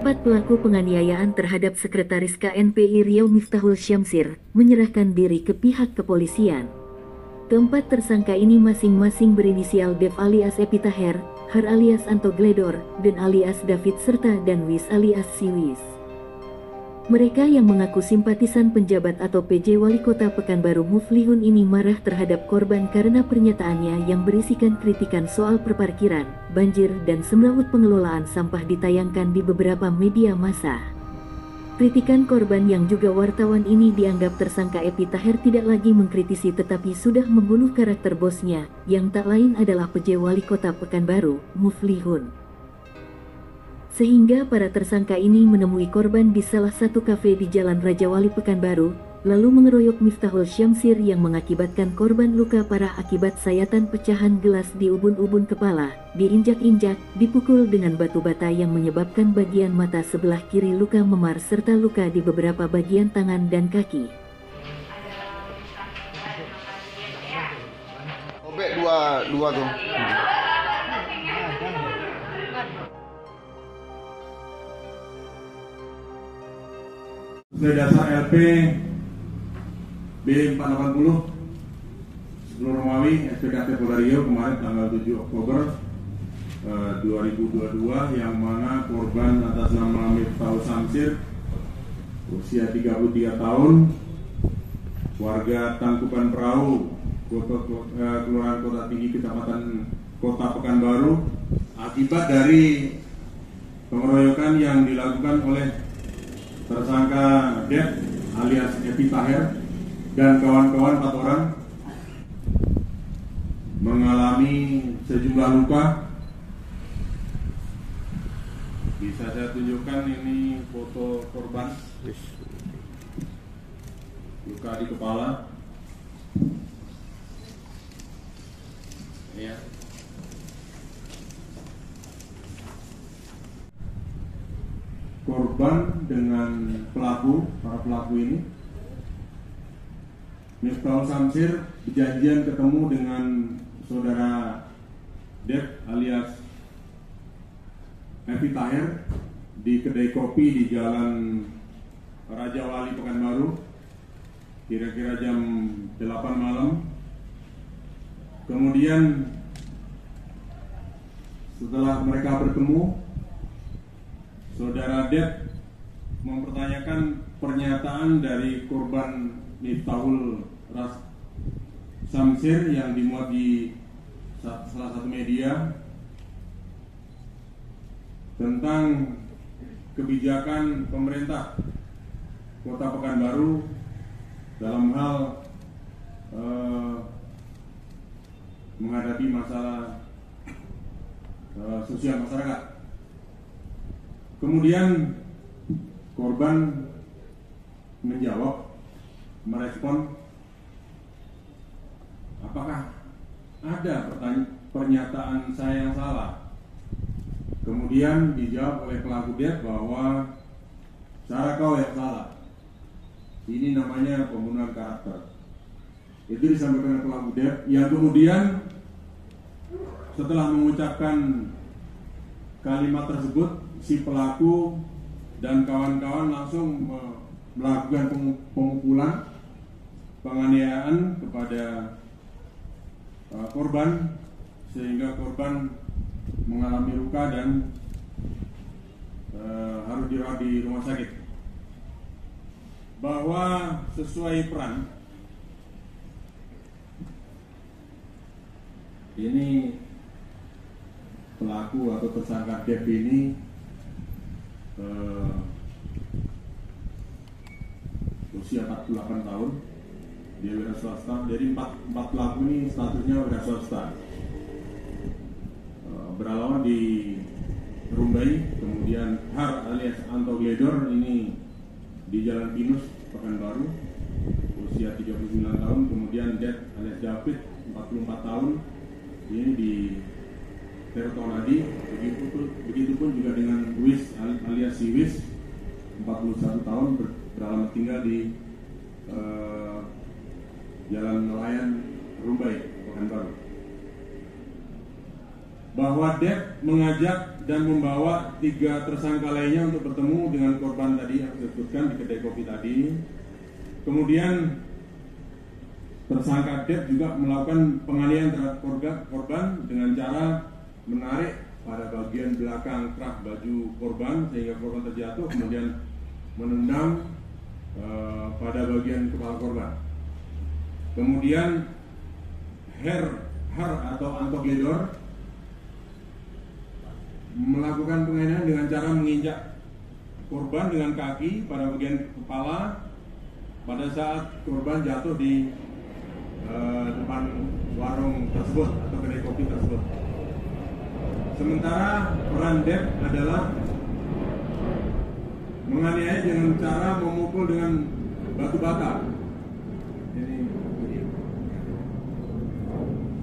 Keempat pelaku penganiayaan terhadap Sekretaris KNPI Riau Miftahul Syamsir menyerahkan diri ke pihak kepolisian. Keempat tersangka ini masing-masing berinisial Dev alias Epitaher, Har alias Anto Gledor, Den alias David serta Danwis alias Siwis. Mereka yang mengaku simpatisan penjabat atau PJ Wali Kota Pekanbaru Muflihun ini marah terhadap korban karena pernyataannya yang berisikan kritikan soal perparkiran, banjir dan semrawut pengelolaan sampah ditayangkan di beberapa media massa. Kritikan korban yang juga wartawan ini dianggap tersangka Epitaher tidak lagi mengkritisi tetapi sudah membunuh karakter bosnya, yang tak lain adalah PJ Wali Kota Pekanbaru, Muflihun. Sehingga para tersangka ini menemui korban di salah satu kafe di Jalan Raja Wali Pekanbaru, lalu mengeroyok Miftahul Syamsir yang mengakibatkan korban luka parah akibat sayatan pecahan gelas di ubun-ubun kepala, diinjak-injak, dipukul dengan batu bata yang menyebabkan bagian mata sebelah kiri luka memar serta luka di beberapa bagian tangan dan kaki. Sobek dua tuh. Sesuai dasar LP B480 sebelum Romawi SPKT Polda Riau kemarin tanggal 7 Oktober 2022 yang mana korban atas nama Miftahul Syamsir usia 33 tahun warga Tangkuban Perahu Kelurahan Kota Tinggi Kecamatan Kota Pekanbaru akibat dari pengeroyokan yang dilakukan oleh tersangka Dev alias Epitaher dan kawan-kawan 4 orang mengalami sejumlah luka. Bisa saya tunjukkan ini foto korban, luka di kepala ya. Korban dengan para pelaku ini, Miftahul Syamsir berjanjian ketemu dengan saudara Dev alias Epitaher di kedai kopi di Jalan Raja Wali Pekanbaru kira-kira jam 8 malam. Kemudian setelah mereka bertemu, saudara Dev mempertanyakan pernyataan dari korban Miftahul Syamsir yang dimuat di salah satu media tentang kebijakan pemerintah Kota Pekanbaru dalam hal menghadapi masalah sosial masyarakat. Kemudian korban merespon, apakah ada pernyataan saya yang salah? Kemudian dijawab oleh pelaku Dev bahwa cara kau yang salah. Ini namanya pembunuhan karakter. Itu disampaikan oleh pelaku Dev yang kemudian setelah mengucapkan kalimat tersebut, si pelaku dan kawan-kawan langsung melakukan pemukulan, penganiayaan kepada korban sehingga korban mengalami luka dan harus dirawat di rumah sakit. Bahwa sesuai peran ini pelaku atau tersangka Dev ini usia 48 tahun, dia wira swasta. Jadi empat pelaku ini statusnya wira swasta, beralamat di Rumbai. Kemudian Har alias Anto Gledor ini di Jalan Pinus Pekanbaru, usia 39 tahun. Kemudian Dev alias David 44 tahun, ini di Tertonadi. Begitupun juga dengan Wis alias Siwis 41 tahun, beralamat tinggal di Jalan Nelayan Rumbai Pekanbaru. Bahwa Dev mengajak dan membawa 3 tersangka lainnya untuk bertemu dengan korban tadi yang disebutkan di kedai kopi tadi. Kemudian tersangka Dep juga melakukan penganiayaan terhadap korban dengan cara menarik pada bagian belakang krah baju korban sehingga korban terjatuh, kemudian menendang pada bagian kepala korban. Kemudian Har atau Anto Gledor melakukan penganiayaan dengan cara menginjak korban dengan kaki pada bagian kepala pada saat korban jatuh di depan warung tersebut atau kedai kopi tersebut. Sementara peran Dep adalah menganiaya dengan cara memukul dengan batu bata. Ini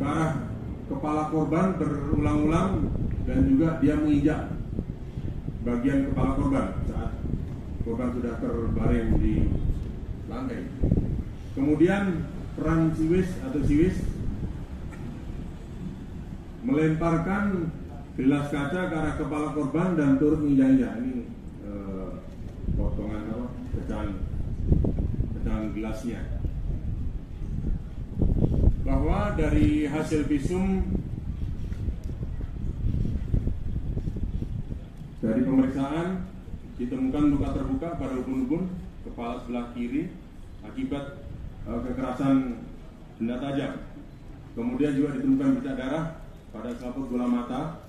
ke arah kepala korban berulang-ulang dan juga dia menginjak bagian kepala korban saat korban sudah terbaring di lantai. Kemudian peran siwis melemparkan gelas kaca ke arah kepala korban dan turut menginjak-injak. Ini potongan pecahan gelasnya. Bahwa dari hasil visum dari pemeriksaan ditemukan luka terbuka pada ubun-ubun kepala sebelah kiri akibat kekerasan benda tajam. Kemudian juga ditemukan bercak darah pada selaput bola mata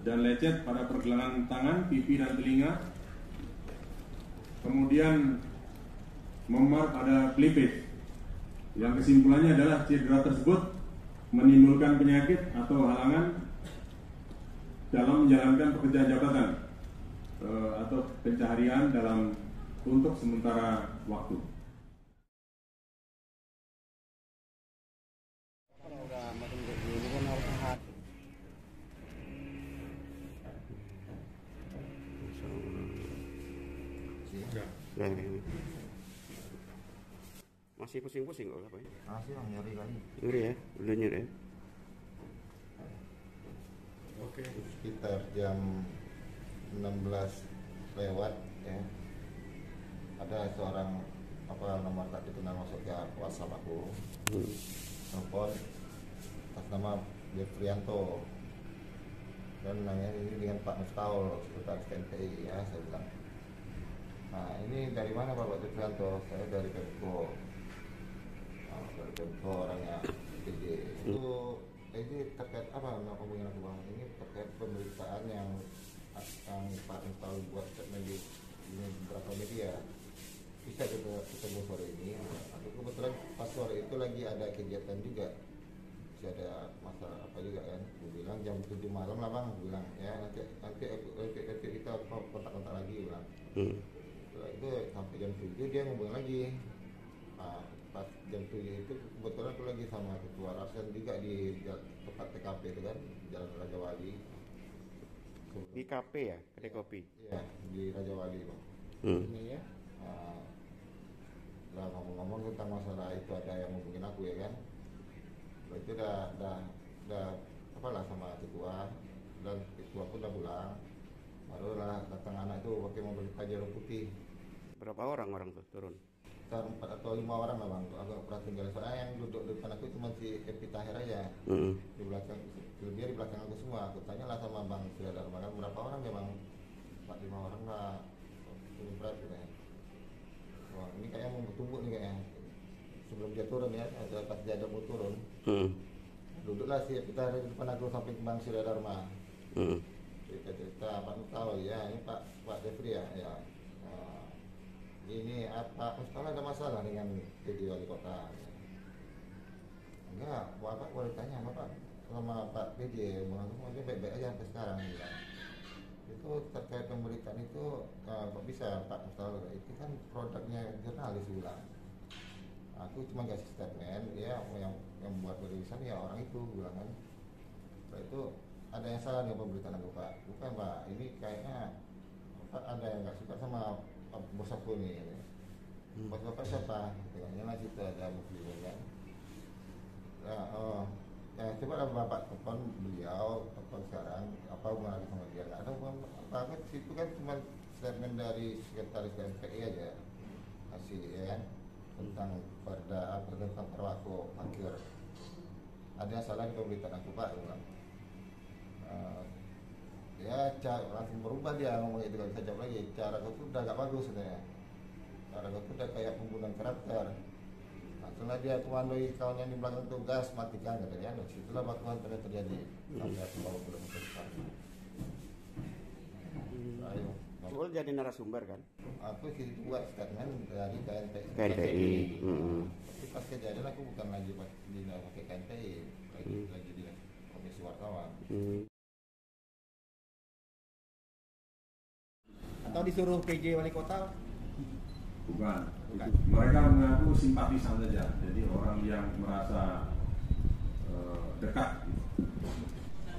dan lecet pada pergelangan tangan, pipi dan telinga. Kemudian memar pada pelipis. Yang kesimpulannya adalah cedera tersebut menimbulkan penyakit atau halangan dalam menjalankan pekerjaan jabatan atau pencaharian untuk sementara waktu. Ya, ini. Masih pusing-pusing kok apa ya? Masih bang, nyeri lagi. Ngeri ya, udah nyeri ya. Oke. Sekitar jam 16 lewat ya. Ada seorang nomor tak dikenal masuk ke WhatsApp aku. Telepon atas nama Devrianto dan nanya ini dengan Pak Miftahul, sekretaris KNPI ya, saya bilang. Nah ini dari mana Pak Devrianto? Saya dari Pemko. Dari Pemko orangnya PJ. Itu ini terkait apa ngomongin aku bang? Ini terkait pemberitaan yang Pak Miftahul buat di beberapa media. Bisa ketemu sore ini. Aku kebetulan pas sore itu lagi ada kegiatan juga. Masih ada masalah apa juga kan? Gue bilang jam 7 malam lah bang. Gue bilang ya nanti kita kontak-kontak lagi bilang. Setelah itu sampai jam 7 dia ngomong lagi. Nah, pas jam 7 itu kebetulan aku lagi sama ketua Rasen juga di tempat TKP itu kan, Jalan Raja Wali. Di KP ya, kedai kopi. Iya, di Raja Wali bang. Ini ya. Nah, ngomong-ngomong tentang masalah itu ada yang ngomongin aku ya kan. Itu udah apalah sama ketua dan ketua pun udah pulang. Baru lah datang anak itu pakai mobil Pajero putih. Berapa orang tuh turun? Sekitar 4 atau 5 orang lah bang. Agak pernah tinggal soalnya yang duduk depan aku cuma si Epi Tahir aja. Di belakang, dia di belakang aku semua. Aku tanya lah sama bang Sudara Dharma, berapa orang ya bang? 4-5 orang lah. Ini berat gitu ya. Wah ini kayaknya mau bertumbuk nih kayaknya. Sebelum dia turun ya, ada pas dia ada mau turun. Duduklah si Epi Tahir di depan aku samping bang Sudara Dharma. Cerita Pak Miftahul ya, ini Pak Jeffrey ya. Ini apa Miftahul ada masalah dengan PJ Wali Kota? Enggak, Bapak boleh tanya Bapak sama Pak PJ, mungkin baik-baik aja sampai sekarang bilang. Itu terkait pemberitaan itu kok bisa Pak Miftahul, itu kan produknya jurnalis bilang. Aku cuma kasih statement, ya yang buat tulisan ya orang itu bilang kan. Itu ada yang salah dengan pemberitaan aku Pak? Bukan Pak, ini kayaknya Pak ada yang nggak suka sama bos aku nih. Bos Bapak siapa? Yang lain situ ada Muslim kan. coba lah bapak telepon beliau, telepon sekarang apa hubungan lagi sama dia, nggak ada hubungan apa itu kan cuma statement dari sekretaris KNPI aja kasih ya kan tentang tentang perlaku parkir. Ada yang salah di pemberitaan aku Pak, bilang. Ya langsung berubah dia ngomong itu, kalau saya jawab lagi cara kau tuh udah gak bagus sebenarnya, cara kau tuh udah kayak pembunuhan karakter. Langsunglah dia komandoi kawan yang di belakang tugas matikan katanya, situlah bakuan terjadi sampai aku bawa ke depan. Ayo. Oh, jadi narasumber kan? Aku sih buat statement dari KNPI. Tapi pas kejadian aku bukan lagi pakai KNPI, lagi di komisi wartawan. Atau disuruh PJ wali kota? Bukan. Mereka mengaku simpatisan saja, jadi orang yang merasa dekat.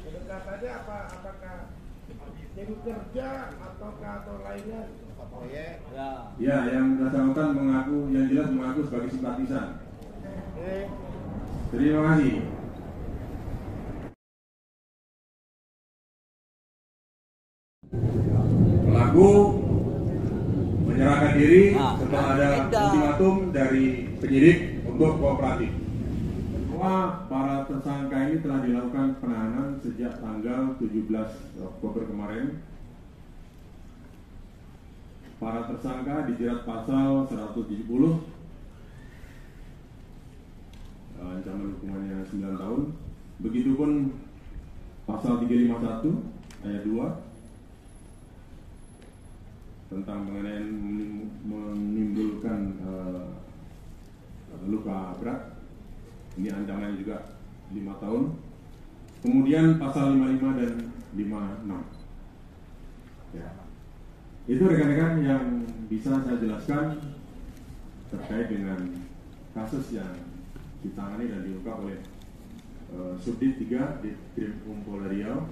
Dekat saja apakah jadi kerja atau lainnya? Proyek? Ya, yang bersangkutan yang jelas mengaku sebagai simpatisan. Terima kasih. Pelaku menyerahkan diri setelah ada ultimatum dari penyidik untuk kooperatif. Bahwa para tersangka ini telah dilakukan penahanan sejak tanggal 17 Oktober kemarin. Para tersangka dijerat pasal 170, ancaman hukumannya 9 tahun. Begitupun pasal 351 ayat 2 tentang penganiayaan menimbulkan luka berat, ini ancamannya juga 5 tahun. Kemudian pasal 55 dan 56. Ya. Itu rekan-rekan yang bisa saya jelaskan terkait dengan kasus yang ditangani dan diungkap oleh Subdit 3 di Krim Polda Riau.